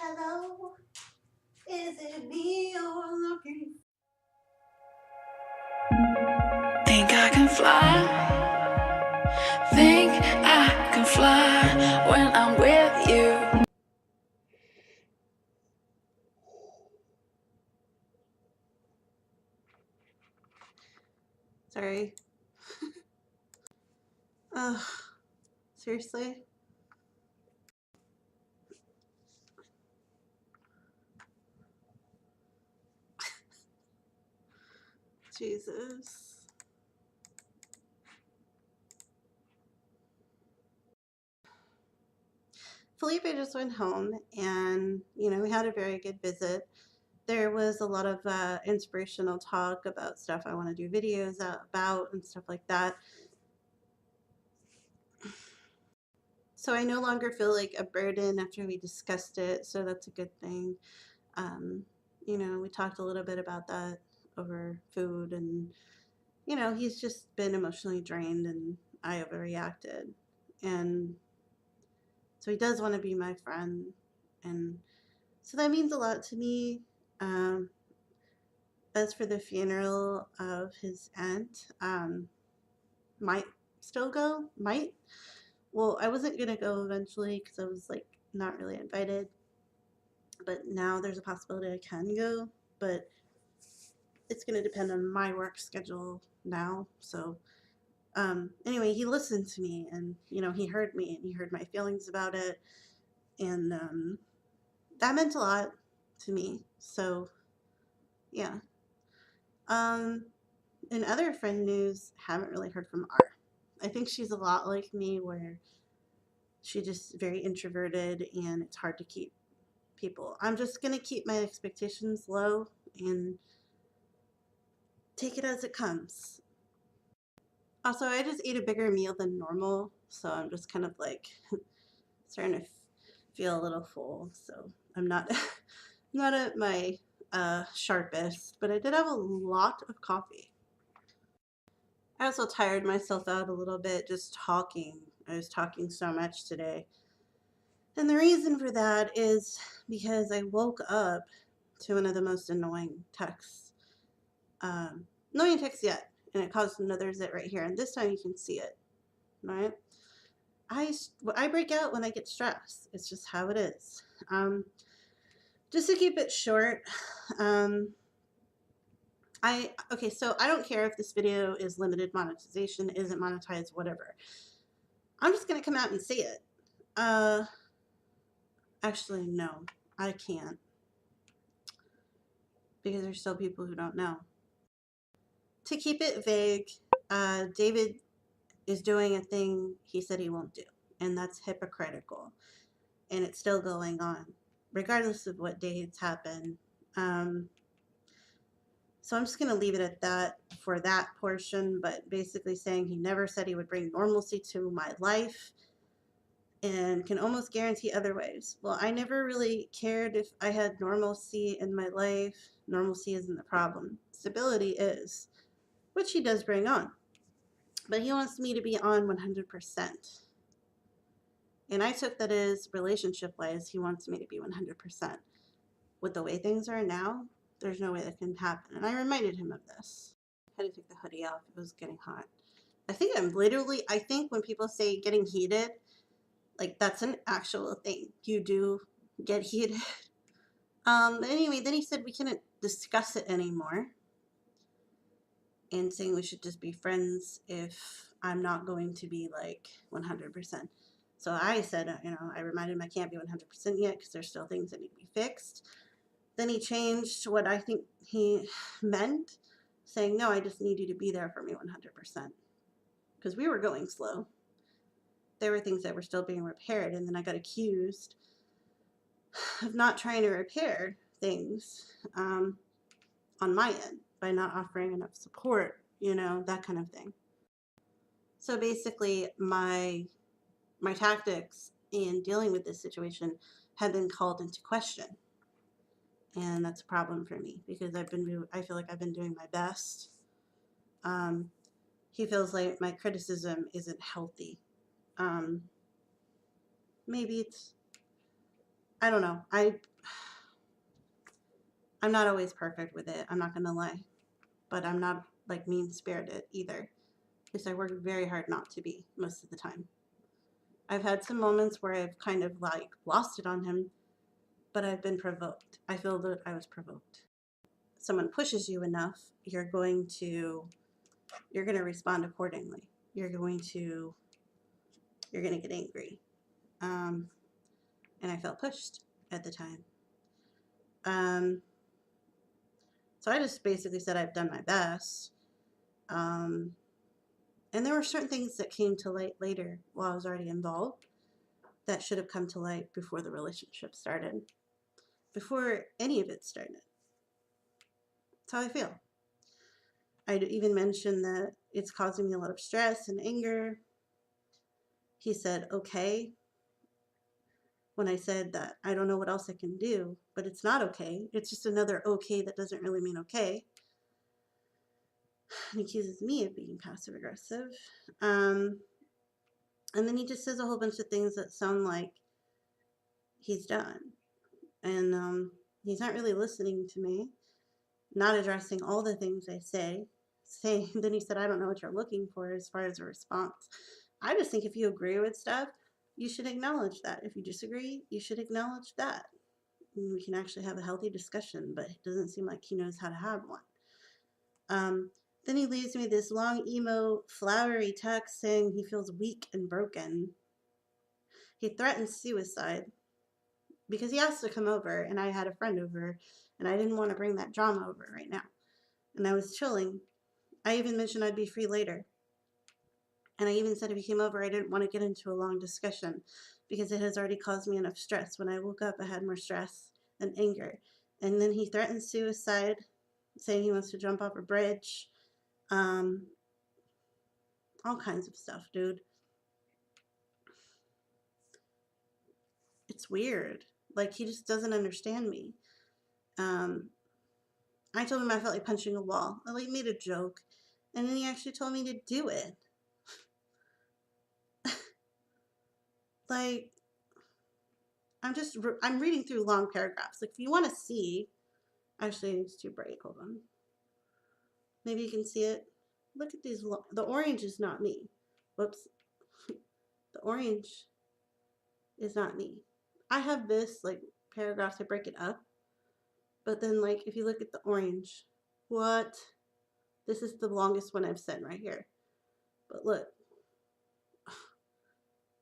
Hello, is it me you're looking for? Think I can fly. Think I can fly when I'm with you. Sorry. Ugh, seriously? Jesus. Felipe just went home and, we had a very good visit. There was a lot of inspirational talk about stuff I want to do videos about and stuff like that. So I no longer feel like a burden after we discussed it, so that's a good thing. We talked a little bit about that over food, and he's just been emotionally drained and I overreacted. And so he does want to be my friend, and so that means a lot to me. Um, as for the funeral of his aunt, might still go, might. Well, I wasn't gonna go eventually because I was like not really invited, but now there's a possibility I can go, but it's gonna depend on my work schedule now. So anyway, he listened to me, and he heard me and he heard my feelings about it, and that meant a lot to me. So yeah. In other friend news, haven't really heard from R. I think she's a lot like me, where she's just very introverted and it's hard to keep people. I'm just gonna keep my expectations low and take it as it comes. Also, I just ate a bigger meal than normal, so I'm just kind of like starting to feel a little full. So I'm not not at my sharpest, but I did have a lot of coffee. I also tired myself out a little bit just talking. I was talking so much today. And the reason for that is because I woke up to one of the most annoying texts. Annoying text yet. And it caused another zit right here. And this time you can see it. Right? I break out when I get stressed. It's just how it is. Just to keep it short, so I don't care if this video is limited monetization, isn't monetized, whatever. I'm just gonna come out and say it. Actually, no, I can't, because there's still people who don't know. To keep it vague, David is doing a thing he said he won't do, and that's hypocritical, and it's still going on, regardless of what dates happen. So I'm just going to leave it at that for that portion, but basically saying he never said he would bring normalcy to my life and can almost guarantee otherwise. Well, I never really cared if I had normalcy in my life. Normalcy isn't the problem. Stability is, which he does bring on. But he wants me to be on 100%. And I took that as relationship-wise, he wants me to be 100%. With the way things are now, there's no way that can happen. And I reminded him of this. I had to take the hoodie off. It was getting hot. I think when people say getting heated, like that's an actual thing. You do get heated. Anyway, then he said we couldn't discuss it anymore. And saying we should just be friends if I'm not going to be like 100%. So I said, I reminded him I can't be 100% yet because there's still things that need to be fixed. Then he changed what I think he meant, saying, no, I just need you to be there for me 100%. Because we were going slow. There were things that were still being repaired, and then I got accused of not trying to repair things on my end by not offering enough support, that kind of thing. So basically, my tactics in dealing with this situation have been called into question. And that's a problem for me because I feel like I've been doing my best. He feels like my criticism isn't healthy. Maybe I don't know. I'm not always perfect with it. I'm not going to lie. But I'm not like mean spirited either. At least I work very hard not to be most of the time. I've had some moments where I've kind of like lost it on him, but I've been provoked. I feel that I was provoked. Someone pushes you enough, you're going to respond accordingly. You're going to get angry. And I felt pushed at the time. So I just basically said I've done my best. And there were certain things that came to light later while I was already involved that should have come to light before the relationship started, before any of it started. That's how I feel. I'd even mentioned that it's causing me a lot of stress and anger. He said, okay, when I said that I don't know what else I can do, but it's not okay. It's just another okay that doesn't really mean okay. And he accuses me of being passive aggressive. And then he just says a whole bunch of things that sound like he's done. And he's not really listening to me, not addressing all the things I say. Then he said, I don't know what you're looking for as far as a response. I just think if you agree with stuff, you should acknowledge that. If you disagree, you should acknowledge that. And we can actually have a healthy discussion, but it doesn't seem like he knows how to have one. Then he leaves me this long, emo, flowery text saying he feels weak and broken. He threatens suicide because he asked to come over, and I had a friend over, and I didn't want to bring that drama over right now. And I was chilling. I even mentioned I'd be free later. And I even said if he came over, I didn't want to get into a long discussion because it has already caused me enough stress. When I woke up, I had more stress and anger. And then he threatened suicide, saying he wants to jump off a bridge. All kinds of stuff, dude. It's weird. Like, he just doesn't understand me. I told him I felt like punching a wall. I like made a joke. And then he actually told me to do it. Like, I'm reading through long paragraphs. Like, if you want to see, actually, it's too bright. Hold on. Maybe you can see it. Look at these. The orange is not me. Whoops. The orange is not me. I have this, like, paragraphs, I break it up. But then, like, if you look at the orange, what? This is the longest one I've said right here. But look.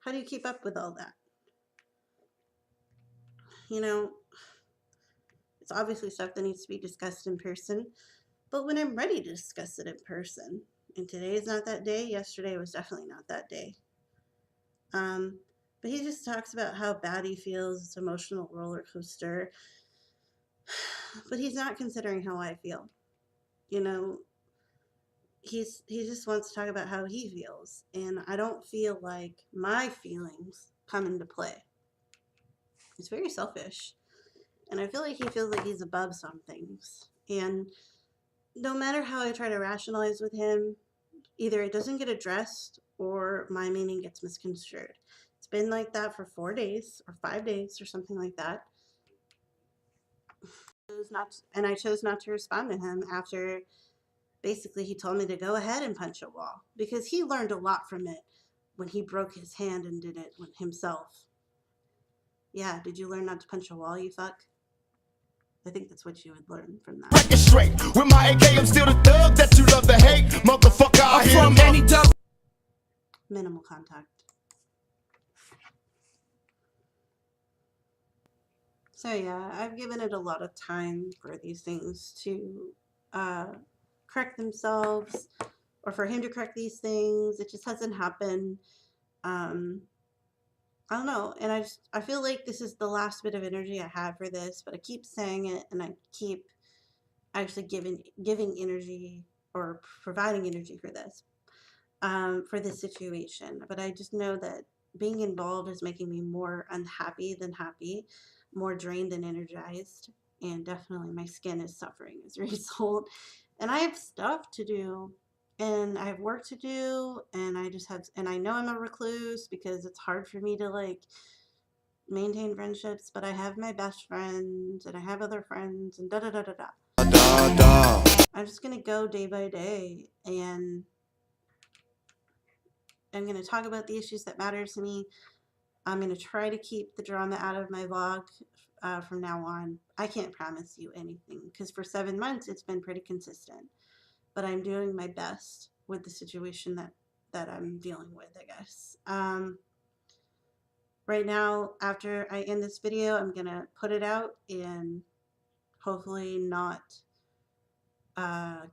How do you keep up with all that? You know, it's obviously stuff that needs to be discussed in person. But when I'm ready to discuss it in person, and today is not that day, yesterday was definitely not that day. But he just talks about how bad he feels, it's an emotional roller coaster. But he's not considering how I feel. You know, he just wants to talk about how he feels, and I don't feel like my feelings come into play. It's very selfish, and I feel like he feels like he's above some things. And no matter how I try to rationalize with him, either it doesn't get addressed or my meaning gets misconstrued. It's been like that for 4 days or 5 days or something like that. I chose not to respond to him after basically he told me to go ahead and punch a wall because he learned a lot from it when he broke his hand and did it himself. Yeah, did you learn not to punch a wall, you fuck? I think that's what you would learn from that. Break it straight. With my AK, I'm still the thug that you love to hate. Motherfucker, I hear from any double. Minimal contact. So yeah, I've given it a lot of time for these things to correct themselves, or for him to correct these things. It just hasn't happened. I don't know, and I feel like this is the last bit of energy I have for this, but I keep saying it, and I keep actually giving energy or providing energy for this situation. But I just know that being involved is making me more unhappy than happy, more drained than energized, and definitely my skin is suffering as a result. And I have stuff to do, and I have work to do, and I know I'm a recluse because it's hard for me to like maintain friendships, but I have my best friends and I have other friends and da da da da da. Da da. I'm just gonna go day by day, and I'm gonna talk about the issues that matter to me. I'm gonna try to keep the drama out of my vlog from now on. I can't promise you anything because for 7 months it's been pretty consistent, but I'm doing my best with the situation that I'm dealing with, I guess. Right now, after I end this video, I'm gonna put it out and hopefully not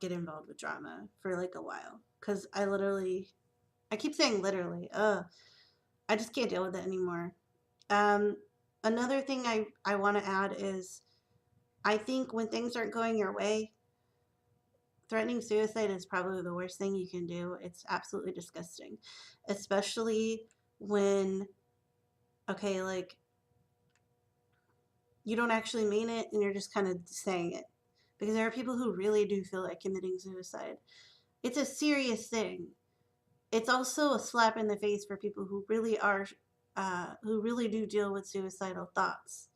get involved with drama for like a while, because I keep saying literally, I just can't deal with it anymore. Another thing I want to add is I think when things aren't going your way, threatening suicide is probably the worst thing you can do. It's absolutely disgusting, especially when, okay, like, you don't actually mean it and you're just kind of saying it. Because there are people who really do feel like committing suicide. It's a serious thing. It's also a slap in the face for people who really are, who really do deal with suicidal thoughts.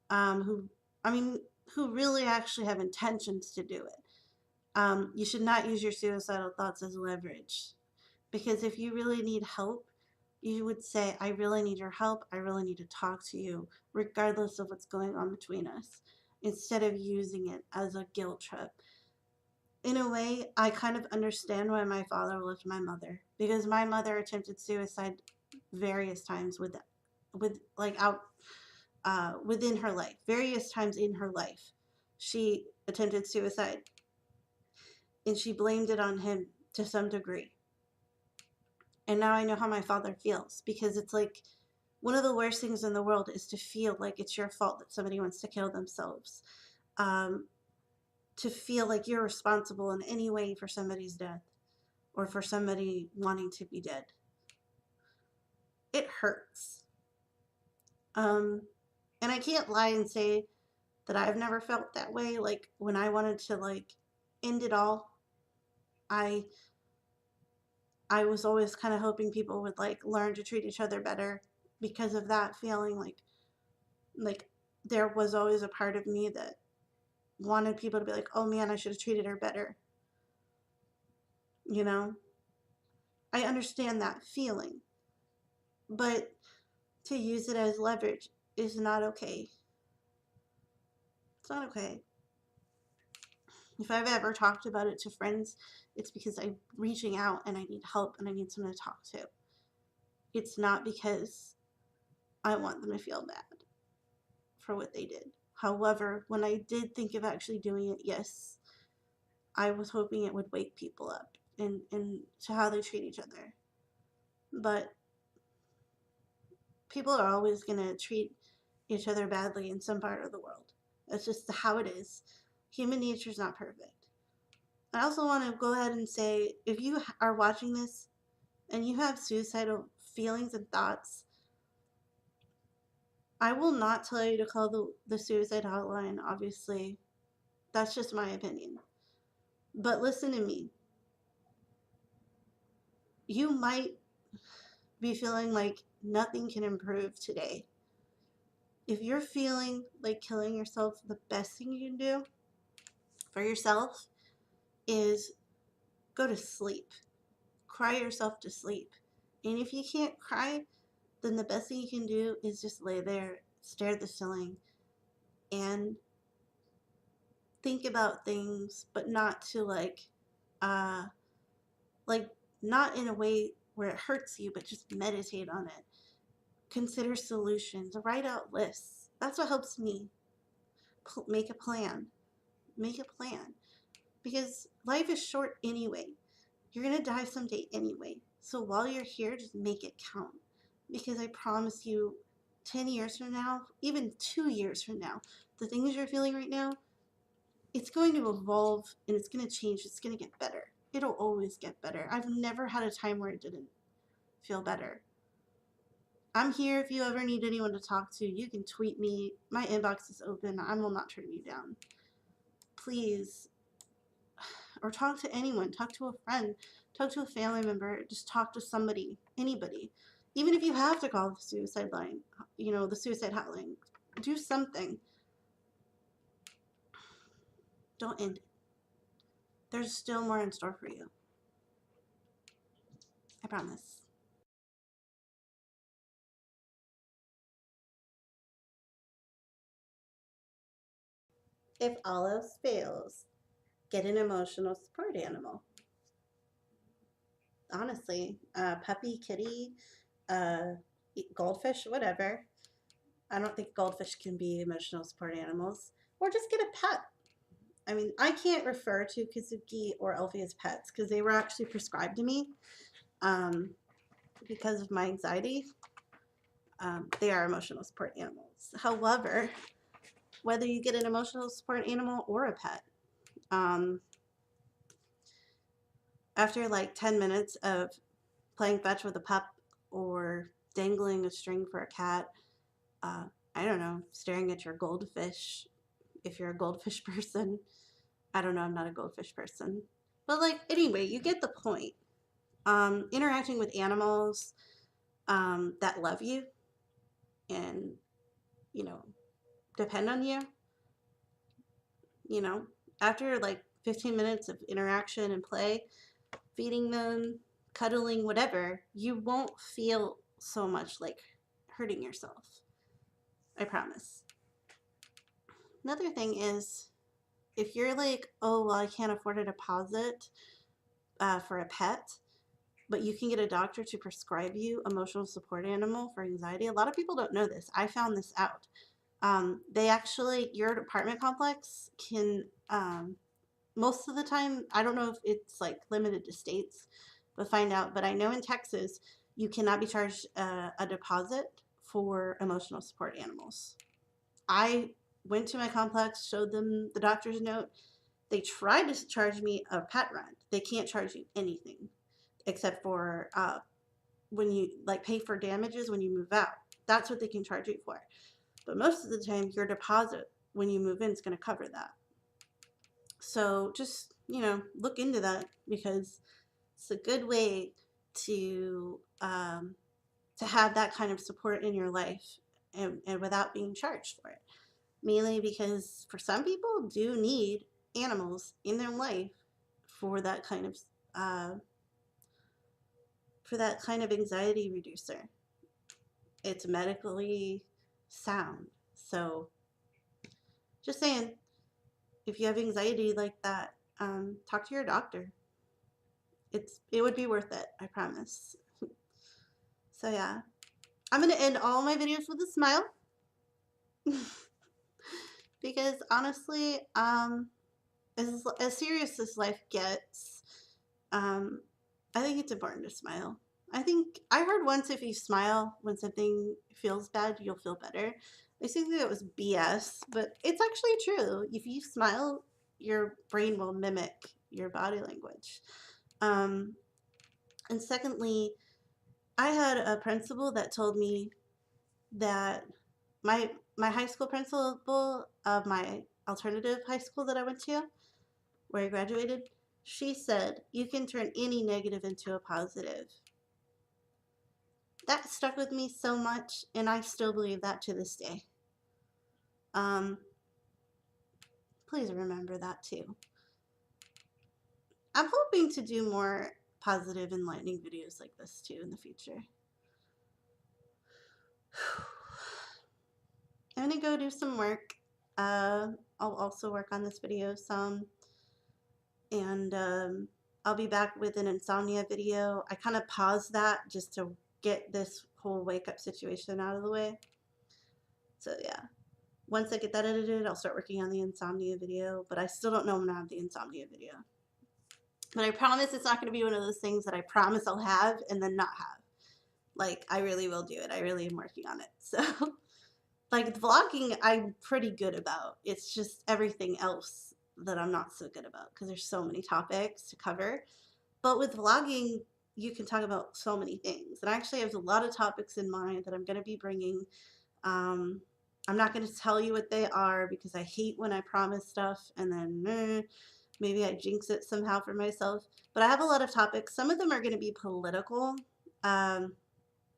Who, I mean, who really actually have intentions to do it. You should not use your suicidal thoughts as leverage. Because if you really need help, you would say, I really need your help. I really need to talk to you, regardless of what's going on between us, instead of using it as a guilt trip. In a way, I kind of understand why my father left my mother, because my mother attempted suicide various times with like out within her life, various times in her life. She attempted suicide and she blamed it on him to some degree. And now I know how my father feels, because it's like one of the worst things in the world is to feel like it's your fault that somebody wants to kill themselves. To feel like you're responsible in any way for somebody's death or for somebody wanting to be dead. It hurts. And I can't lie and say that I've never felt that way. Like when I wanted to like end it all, I was always kind of hoping people would like learn to treat each other better because of that feeling. Like there was always a part of me that wanted people to be like, oh man, I should have treated her better. You know, I understand that feeling, but to use it as leverage is not okay. It's not okay. If I've ever talked about it to friends, it's because I'm reaching out and I need help and I need someone to talk to. It's not because I want them to feel bad for what they did. However, when I did think of actually doing it, yes, I was hoping it would wake people up and to how they treat each other. But people are always going to treat each other badly in some part of the world. That's just how it is. Human nature is not perfect. I also want to go ahead and say, if you are watching this and you have suicidal feelings and thoughts, I will not tell you to call the suicide hotline, obviously. That's just my opinion. But listen to me. You might be feeling like nothing can improve today. If you're feeling like killing yourself, the best thing you can do for yourself is go to sleep. Cry yourself to sleep. And if you can't cry, then the best thing you can do is just lay there, stare at the ceiling, and think about things, but not to like not in a way where it hurts you, but just meditate on it. Consider solutions, write out lists. That's what helps me. Make a plan. Make a plan. Because life is short anyway. You're going to die someday anyway. So while you're here, just make it count. Because I promise you, 10 years from now, even 2 years from now, the things you're feeling right now, it's going to evolve and it's going to change. It's going to get better. It'll always get better. I've never had a time where it didn't feel better. I'm here if you ever need anyone to talk to. You can tweet me. My inbox is open. I will not turn you down. Please. Or talk to anyone. Talk to a friend. Talk to a family member. Just talk to somebody. Anybody. Even if you have to call the suicide line, the suicide hotline, do something. Don't end it. There's still more in store for you. I promise. If all else fails, get an emotional support animal. Honestly, puppy, kitty, uh, goldfish, whatever. I don't think goldfish can be emotional support animals. Or just get a pet. I mean, I can't refer to Kazuki or Elfie as pets because they were actually prescribed to me because of my anxiety. They are emotional support animals. However, whether you get an emotional support animal or a pet, after like 10 minutes of playing fetch with a pup or dangling a string for a cat, I don't know, staring at your goldfish, if you're a goldfish person. I don't know, I'm not a goldfish person. But like, anyway, you get the point. Interacting with animals that love you and, you know, depend on you, you know, after like 15 minutes of interaction and play, feeding them, cuddling, whatever, you won't feel so much like hurting yourself. I promise. Another thing is, if you're like, oh, well, I can't afford a deposit for a pet, but you can get a doctor to prescribe you emotional support animal for anxiety. A lot of people don't know this. I found this out. They actually, your apartment complex can, most of the time, I don't know if it's like limited to states, but find out. But I know in Texas, you cannot be charged a deposit for emotional support animals. I went to my complex, showed them the doctor's note. They tried to charge me a pet rent. They can't charge you anything except for when you like pay for damages when you move out. That's what they can charge you for. But most of the time, your deposit when you move in is going to cover that. So just, look into that because it's a good way to have that kind of support in your life and without being charged for it. Mainly because for some people do need animals in their life for that kind of anxiety reducer. It's medically sound. So just saying, if you have anxiety like that, talk to your doctor. It would be worth it, I promise. So yeah, I'm gonna end all my videos with a smile because honestly, as serious as life gets, I think it's important to smile. I think I heard once if you smile when something feels bad, you'll feel better. I think that was BS, but it's actually true. If you smile, your brain will mimic your body language. And secondly, I had a principal that told me that my high school principal of my alternative high school that I went to, where I graduated, she said, you can turn any negative into a positive. That stuck with me so much, and I still believe that to this day. Please remember that too. I'm hoping to do more positive, enlightening videos like this too in the future. I'm gonna go do some work. I'll also work on this video some, and I'll be back with an insomnia video. I kind of paused that just to get this whole wake up situation out of the way. So yeah, once I get that edited, I'll start working on the insomnia video, but I still don't know when I have the insomnia video. But I promise it's not going to be one of those things that I promise I'll have and then not have. Like, I really will do it. I really am working on it. So, like, the vlogging, I'm pretty good about. It's just everything else that I'm not so good about because there's so many topics to cover. But with vlogging, you can talk about so many things. And I actually have a lot of topics in mind that I'm going to be bringing. I'm not going to tell you what they are because I hate when I promise stuff and then maybe I jinx it somehow for myself. But I have a lot of topics. Some of them are going to be political.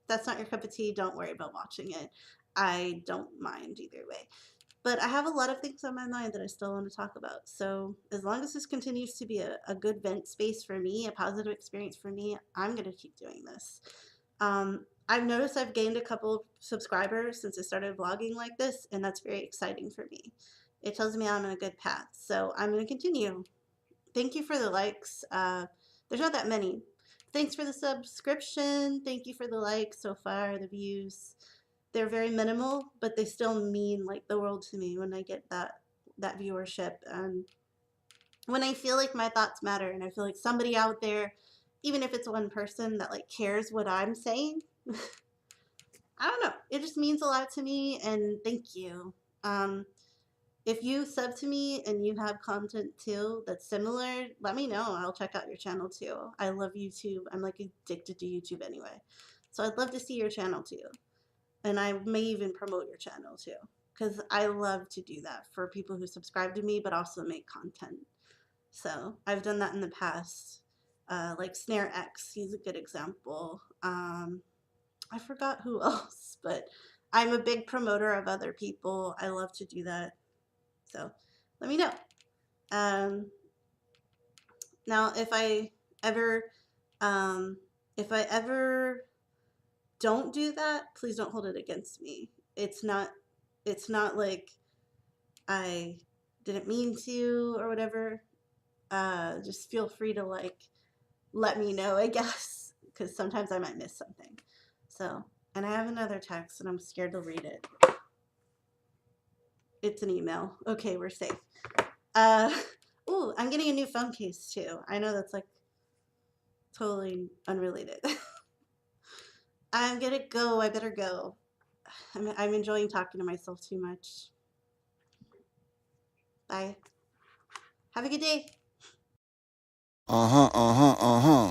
that's not your cup of tea, don't worry about watching it. I don't mind either way. But I have a lot of things on my mind that I still want to talk about. So as long as this continues to be a good vent space for me, a positive experience for me, I'm going to keep doing this. I've noticed I've gained a couple subscribers since I started vlogging like this, and that's very exciting for me. It tells me I'm on a good path. So I'm going to continue. Thank you for the likes. There's not that many. Thanks for the subscription. Thank you for the likes so far, the views. They're very minimal, but they still mean like the world to me when I get that viewership. And when I feel like my thoughts matter and I feel like somebody out there, even if it's one person that like cares what I'm saying, I don't know. It just means a lot to me, and thank you. If you sub to me and you have content too that's similar, let me know. I'll check out your channel too. I love YouTube. I'm like addicted to YouTube anyway. So I'd love to see your channel too. And I may even promote your channel too, because I love to do that for people who subscribe to me but also make content. So I've done that in the past. Like Snare X, he's a good example. I forgot who else, but I'm a big promoter of other people. I love to do that. So let me know. Now, if I ever don't do that, please don't hold it against me. It's not like I didn't mean to or whatever. Just feel free to like let me know, I guess, because sometimes I might miss something. So, and I have another text and I'm scared to read it. It's an email. Okay, we're safe. Ooh, I'm getting a new phone case too. I know that's like totally unrelated. I'm gonna go. I better go. I'm enjoying talking to myself too much. Bye. Have a good day. Uh-huh.